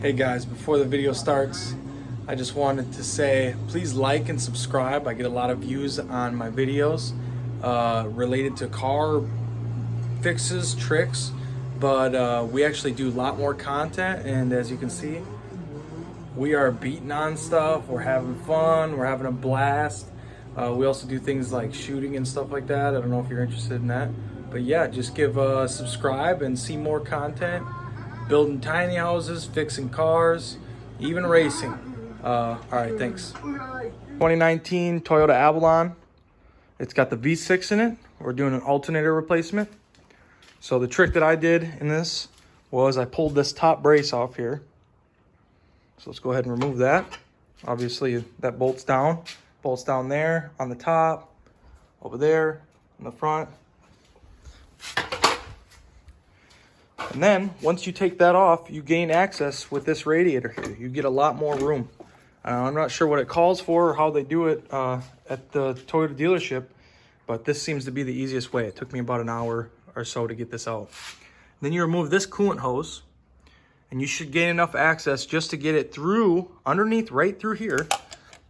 Hey guys, before the video starts, I just wanted to say please like and subscribe. I get a lot of views on my videos related to car fixes, tricks, but we actually do a lot more content, and as you can see, we are beating on stuff, we're having fun, we're having a blast. We also do things like shooting and stuff like that. I don't know if you're interested in that, but yeah, just give a subscribe and see more content. Building tiny houses, fixing cars, even racing. All right, thanks. 2019 Toyota Avalon. It's got the V6 in it. We're doing an alternator replacement. So the trick that I did in this was I pulled this top brace off here. So let's go ahead and remove that. Obviously that bolts down there on the top, over there in the front. And then once you take that off, you gain access with this radiator here. You get a lot more room. I'm not sure what it calls for or how they do it at the Toyota dealership, but this seems to be the easiest way. It took me about an hour or so to get this out. Then you remove this coolant hose, and you should gain enough access just to get it through underneath, right through here,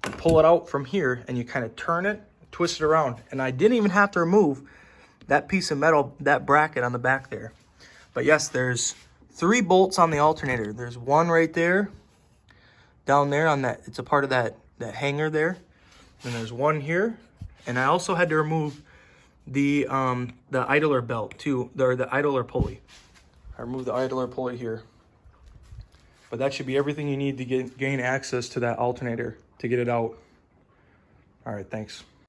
and pull it out from here, and you kind of turn it, twist it around. And I didn't even have to remove that piece of metal, that bracket on the back there. But yes, there's 3 bolts on the alternator. There's one right there, down there on that, it's a part of that hanger there. And there's one here. And I also had to remove the idler belt too, or the idler pulley. I removed the idler pulley here. But that should be everything you need to gain access to that alternator to get it out. All right, thanks.